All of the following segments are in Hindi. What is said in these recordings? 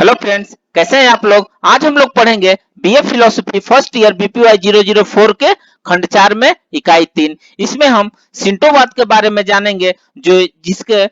हेलो फ्रेंड्स, कैसे हैं आप लोग। आज हम लोग पढ़ेंगे बीए फिलोसफी फर्स्ट ईयर बीपीवाई 004 के खंड 4 में इकाई 3। इसमें हम सिंटोवाद के बारे में जानेंगे, जो जिसके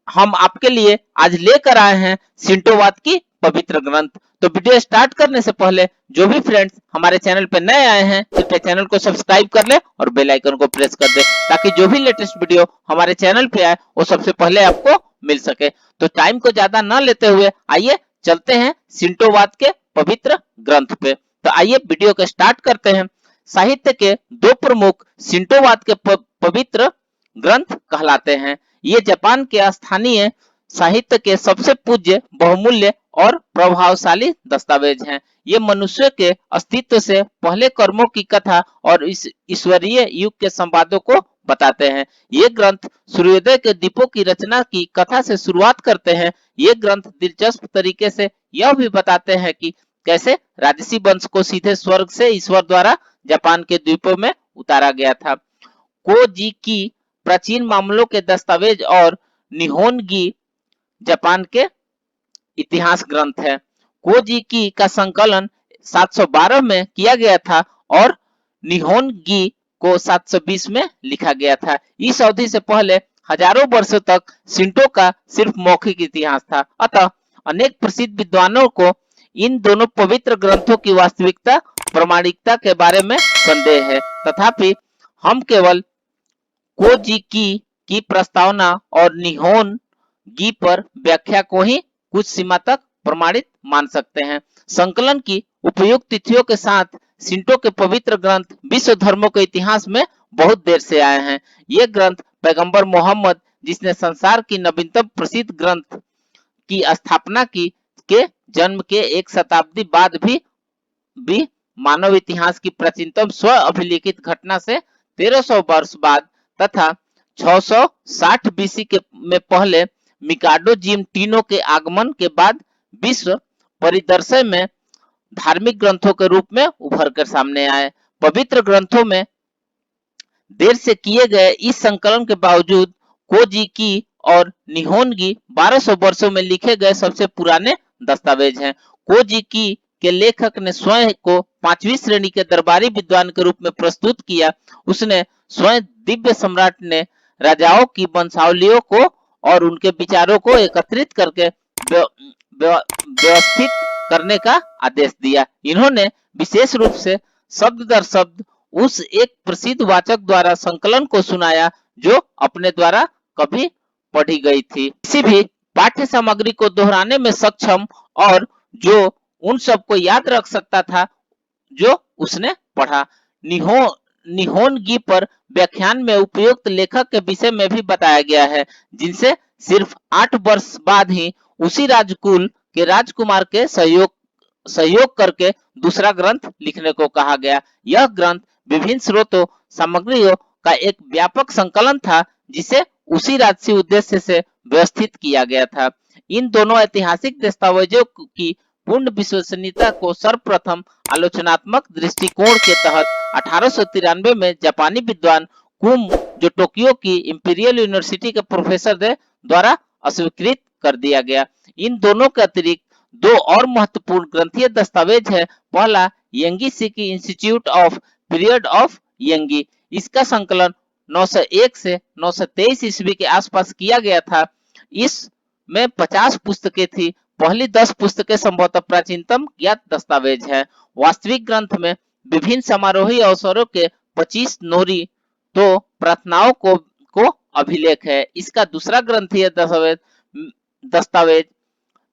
हम आपके लिए आज लेकर आए हैं सिंटोवाद की पवित्र ग्रंथ। तो वीडियो स्टार्ट करने से पहले जो भी फ्रेंड्स हमारे चैनल पे नए आए हैं कृपया चैनल को सब्सक्राइब कर ले और बेल आइकन को प्रेस कर दे, ताकि जो भी लेटेस्ट वीडियो हमारे चैनल पे आए वो सबसे पहले आपको मिल सके। तो टाइम को ज्यादा न लेते हुए आइए चलते हैं सिंटोवाद के पवित्र ग्रंथ पे। तो आइए वीडियो को स्टार्ट करते हैं। साहित्य के दो प्रमुख सिंटोवाद के पवित्र ग्रंथ कहलाते हैं। ये जापान के स्थानीय साहित्य के सबसे पूज्य, बहुमूल्य और प्रभावशाली दस्तावेज हैं। ये मनुष्य के अस्तित्व से पहले कर्मों की कथा और इस ईश्वरीय युग के संवादों को बताते हैं। ये ग्रंथ सूर्योदय के दीपों की रचना की कथा से शुरुआत करते हैं। ये ग्रंथ दिलचस्प तरीके से यह भी बताते हैं कि कैसे राजसी वंश को सीधे स्वर्ग से ईश्वर द्वारा जापान के द्वीपों में उतारा गया था। कोजी की प्राचीन मामलों के दस्तावेज और निहोनगी जापान के इतिहास ग्रंथ है। कोजी की का संकलन 712 में किया गया था और निहोनगी को 720 में लिखा गया था। इस अवधि से पहले हजारों वर्षों तक शिंटो का सिर्फ मौखिक इतिहास था। अतः अनेक प्रसिद्ध विद्वानों को इन दोनों पवित्र ग्रंथों की वास्तविकता प्रामाणिकता के बारे में संदेह है। तथापि हम केवल कोजी की प्रस्तावना और निहोन गी पर व्याख्या को ही कुछ सीमा तक प्रमाणित मान सकते हैं। संकलन की उपयुक्त तिथियों के साथ शिंटो के पवित्र ग्रंथ विश्व धर्मों के इतिहास में बहुत देर से आए हैं। ये ग्रंथ पैगंबर मोहम्मद, जिसने संसार की नवीनतम प्रसिद्ध ग्रंथ की स्थापना की, के जन्म के एक शताब्दी बाद भी मानव इतिहास की प्राचीनतम स्व अभिलिखित घटना से 1300 वर्ष बाद तथा 660 बीसी के में पहले मिकाडो जिम टीनो के आगमन के बाद विश्व परिदृश्य में धार्मिक ग्रंथों के रूप में उभर कर सामने आए। पवित्र ग्रंथों में देर से किए गए इस संकलन के बावजूद कोजी की और निहोनगी 1200 वर्षों में लिखे गए सबसे पुराने दस्तावेज हैं। कोजी की के लेखक ने स्वयं को 5वीं श्रेणी के दरबारी विद्वान के रूप में प्रस्तुत किया। उसने स्वयं दिव्य सम्राट ने राजाओं की वंशावलियों को और उनके विचारों को एकत्रित करके व्यवस्थित करने का आदेश दिया। इन्होंने विशेष रूप से शब्द दर शब्द उस एक प्रसिद्ध वाचक द्वारा संकलन को सुनाया जो अपने द्वारा कभी पढ़ी गई थी। किसी भी पाठ्य सामग्री को दोहराने में सक्षम और जो उन सबको याद रख सकता था जो उसने पढ़ा। निहोनगी पर व्याख्यान में उपयुक्त लेखक के विषय में भी बताया गया है, जिनसे सिर्फ 8 वर्ष बाद ही उसी राजकुल के राजकुमार के सहयोग करके दूसरा ग्रंथ लिखने को कहा गया। यह ग्रंथ विभिन्न स्रोतों सामग्रियों का एक व्यापक संकलन था, जिसे उसी राजसी उद्देश्य से व्यवस्थित किया गया था। इन दोनों ऐतिहासिक दस्तावेजों की पूर्ण विश्वसनीयता को सर्वप्रथम आलोचनात्मक दृष्टिकोण के तहत 1893 में जापानी विद्वान कुम, जो टोक्यो की इंपीरियल यूनिवर्सिटी के प्रोफेसर थे, द्वारा अस्वीकृत कर दिया गया। इन दोनों के अतिरिक्त दो और महत्वपूर्ण ग्रंथीय दस्तावेज है। पहला यंगी सिकी इंस्टीट्यूट ऑफ पीरियड ऑफ यंगी। इसका संकलन 901 से 923 ईस्वी के आसपास किया गया था। इसमें 50 पुस्तकें थी। पहली 10 पुस्तकें संभवतः प्राचीनतम ज्ञात दस्तावेज है। वास्तविक ग्रंथ में विभिन्न समारोही अवसरों के 25 नोरी तो प्रार्थनाओं को अभिलेख है। इसका दूसरा ग्रंथीय दस्तावेज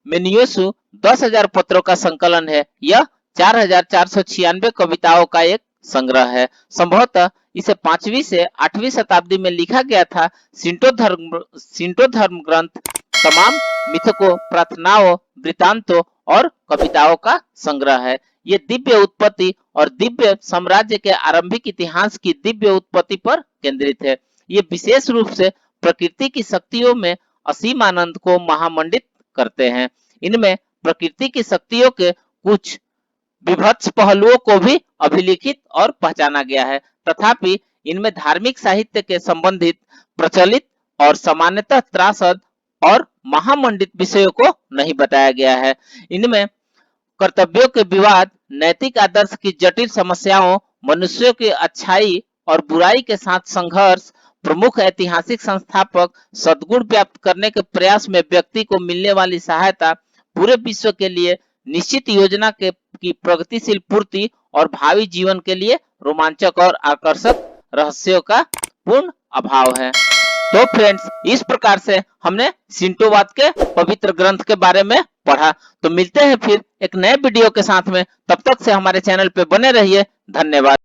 मेनियोसु 10,000 पत्रों का संकलन है। यह 4,496 कविताओं का एक संग्रह है। संभवतः इसे 5वीं से 8वीं शताब्दी में लिखा गया था। शिंटो धर्म ग्रंथ तमाम मिथकों, प्रार्थनाओं, वृत्तांतों और कविताओं का संग्रह है। ये दिव्य उत्पत्ति और दिव्य साम्राज्य के आरंभिक इतिहास की दिव्य उत्पत्ति पर केंद्रित है। ये विशेष रूप से प्रकृति की शक्तियों में असीम आनंद को महामंडित करते हैं। इनमें प्रकृति की शक्तियों के कुछ विभत्स पहलुओं को भी अभिलिखित और पहचाना गया है। तथापि इनमें धार्मिक साहित्य के संबंधित प्रचलित और सामान्यतः त्रासद और महामंडित विषयों को नहीं बताया गया है। इनमें कर्तव्यों के विवाद, नैतिक आदर्श की जटिल समस्याओं, मनुष्यों की अच्छाई और बुराई के साथ संघर्ष, प्रमुख ऐतिहासिक संस्थापक, सद्गुण प्राप्त करने के प्रयास में व्यक्ति को मिलने वाली सहायता, पूरे विश्व के लिए निश्चित योजना के की प्रगतिशील पूर्ति और भावी जीवन के लिए रोमांचक और आकर्षक रहस्यों का पूर्ण अभाव है। तो फ्रेंड्स, इस प्रकार से हमने शिंटोवाद के पवित्र ग्रंथ के बारे में पढ़ा। तो मिलते हैं फिर एक नए वीडियो के साथ में, तब तक से हमारे चैनल पे बने रहिए। धन्यवाद।